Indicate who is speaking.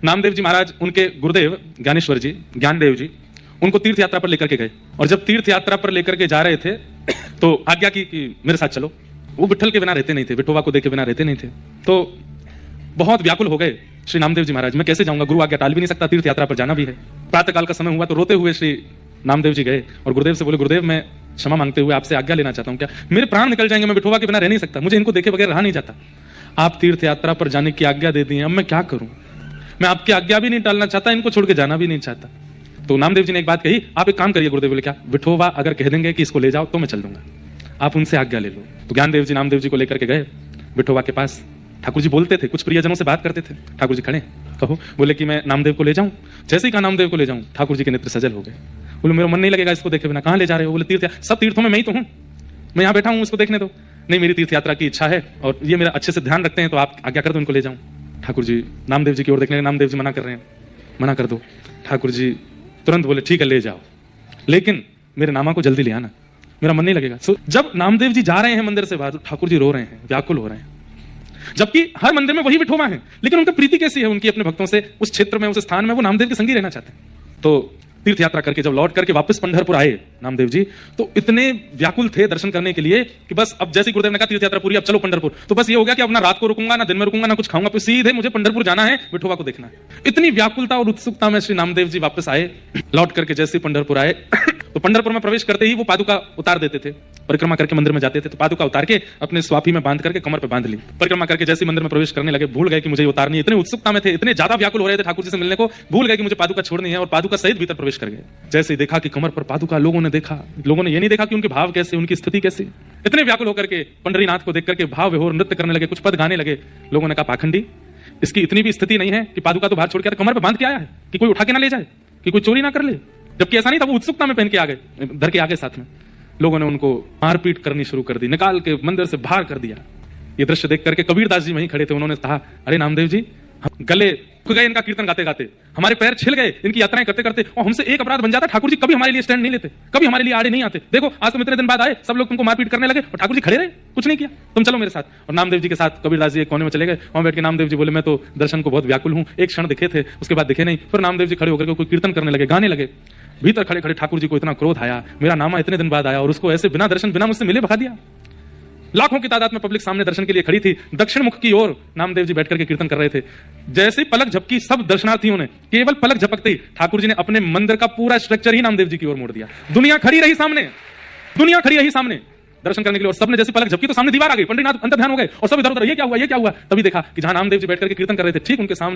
Speaker 1: नामदेव जी महाराज उनके गुरुदेव ज्ञानेश्वर जी, ज्ञानदेव जी, उनको तीर्थ यात्रा पर लेकर के गए। और जब तीर्थ यात्रा पर लेकर के जा रहे थे तो आज्ञा की कि मेरे साथ चलो। वो विठ्ठल के बिना रहते नहीं थे, विठोबा को देखे बिना रहते नहीं थे। तो बहुत व्याकुल हो गए श्री नामदेव जी महाराज, मैं कैसे जाऊंगा, गुरु आज्ञा टाल भी नहीं सकता, तीर्थ यात्रा पर जाना भी है। प्रातः काल का समय हुआ तो रोते हुए श्री नामदेव जी गए और गुरुदेव से बोले, गुरुदेव मैं क्षमा मांगते हुए आपसे आज्ञा लेना चाहता हूं, क्या मेरे प्राण निकल जाएंगे, मैं विठोबा के बिना रह नहीं सकता, मुझे इनको देखे बगैर रहा नहीं जाता। आप तीर्थ यात्रा पर जाने की आज्ञा दे दी, अब मैं क्या करूं, मैं आपकी आज्ञा भी नहीं टालना चाहता, इनको छोड़ के जाना भी नहीं चाहता। तो नामदेव जी ने एक बात कही, आप एक काम करिए। गुरुदेव बोले, क्या? विठोबा अगर कह देंगे कि इसको ले जाओ तो मैं चल दूंगा, आप उनसे आज्ञा ले लो। तो ज्ञानदेव जी नामदेव जी को लेकर के गए विठोबा के पास। ठाकुर जी बोलते थे, कुछ प्रियजनों से बात करते थे। ठाकुर जी खड़े, कहो। बोले कि मैं नामदेव को ले जाऊं। जैसे ही कहा नामदेव को ले जाऊं, ठाकुर जी के नेत्र सजल हो गए। बोले, मेरा मन नहीं लगेगा इसको देखे बिना, कहां ले जा रहे हो? बोले, तीर्थ, सब तीर्थों में मैं ही तो हूं, मैं यहां बैठा हूं, उसको देखने दो। नहीं, मेरी तीर्थ यात्रा की इच्छा है और ये मेरा अच्छे से ध्यान रखते हैं, तो आप आज्ञा कर दो, इनको ले जाऊं। ठाकुर जी नामदेव जी की ओर देखने, नामदेव जी मना कर रहे हैं, मना कर दो। ठाकुर जी तुरंत बोले, ठीक है ले जाओ, लेकिन मेरे नामा को जल्दी ले आना, मेरा मन नहीं लगेगा। जब नामदेव जी जा रहे हैं मंदिर से बाहर, तो ठाकुर जी रो रहे हैं, व्याकुल हो रहे हैं, जबकि हर मंदिर में वही विठोबा है, लेकिन उनका प्रीति कैसी है उनकी अपने भक्तों से, उस क्षेत्र में, उस स्थान में वो नामदेव के संगी रहना चाहते हैं। तो तीर्थ यात्रा करके जब लौट करके वापस पंढरपुर आए नामदेव जी, तो इतने व्याकुल थे दर्शन करने के लिए कि बस अब जैसे गुरुदेव ने कहा तीर्थ यात्रा पूरी, अब चलो पंढरपुर, तो बस ये हो गया कि अब ना रात को रुकूंगा, ना दिन में रुकूंगा, ना कुछ खाऊंगा, फिर सीधे मुझे पंढरपुर जाना है, विठोबा को देखना है। इतनी व्याकुलता और उत्सुकता में श्री नामदेव जी वापस आए। लौट करके जैसे पंढरपुर आए तो पंढरपुर में प्रवेश करते ही वो पादुका उतार देते थे, परिक्रमा करके मंदिर में जाते थे तो पादुका उतार के अपने स्वाफी में बांध करके कमर पे बांध ली। परिक्रमा करके जैसे मंदिर में प्रवेश करने लगे, भूल गए कि मुझे उतारनी है। इतने उत्सुकता में थे, इतने ज्यादा व्याकुल हो रहे थे ठाकुर जी से मिलने को, भूल गए कि मुझे पादुका छोड़नी है और पादुका सहित भीतर प्रवेश कर गए। जैसे ही देखा कि कमर पर पादुका, लोगों ने देखा, लोगों ने ये नहीं देखा कि उनके भाव कैसे, उनकी स्थिति कैसी। इतने व्याकुल होकर के पंढरीनाथ को देख करके भाव विभोर नृत्य करने लगे, कुछ पद गाने लगे। लोगों ने कहा, पाखंडी, इसकी इतनी भी स्थिति नहीं है कि पादुका तो बाहर छोड़ के कमर पर बांध के आया है कि कोई उठा के ना ले जाए, कि कोई चोरी ना कर ले। जबकि ऐसा नहीं था, वो उत्सुकता में पहन के आ गए, धर के आगे साथ में। लोगों ने उनको मारपीट करनी शुरू कर दी, निकाल के मंदिर से बाहर कर दिया। ये दृश्य देख करके कबीरदास जी वहीं खड़े थे, उन्होंने कहा, अरे नामदेव जी, हम गले रुक गए इनका कीर्तन गाते गाते, हमारे पैर छिल गए इनकी यात्राएं करते करते, और हमसे एक अपराध बन जाता, ठाकुर जी कभी हमारे लिए स्टैंड नहीं लेते, कभी हमारे लिए आड़े नहीं आते। देखो आज तुम इतने दिन बाद आए, सब लोग तुमको मारपीट करने लगे और ठाकुर जी खड़े रहे, कुछ नहीं किया, तुम चलो मेरे साथ। और नामदेव जी के साथ कबीरदास जी एक कोने में चले गए। वहां बैठ के नामदेव जी बोले, मैं तो दर्शन को बहुत व्याकुल हूं, एक क्षण दिखे थे, उसके बाद दिखे नहीं। फिर नामदेव जी खड़े होकर कोई कीर्तन करने लगे, गाने लगे। भीतर खड़े खड़े ठाकुर जी को इतना क्रोध आया, मेरा नामा इतने दिन बाद आया और उसको ऐसे बिना दर्शन, बिना मुझसे मिले भगा दिया। लाखों की तादाद में पब्लिक सामने दर्शन के लिए खड़ी थी। दक्षिण मुख की ओर नामदेव जी बैठ करके कीर्तन कर रहे थे। जैसे पलक झपकी, सब दर्शनार्थियों ने केवल पलक झपकते ही ठाकुर जी ने अपने मंदिर का पूरा स्ट्रक्चर ही नामदेव जी की ओर मोड़ दिया। दुनिया खड़ी रही सामने, दुनिया खड़ी रही सामने दर्शन करने के लिए, और सबने जैसे पलक झपकी तो सामने दीवार आ गई, पंडितनाथ अंतर ध्यान हो गए और सब इधर उधर, ये क्या हुआ, ये क्या हुआ। तभी देखा कि जहां नामदेव जी बैठ करके कीर्तन कर रहे थे, ठीक उनके सामने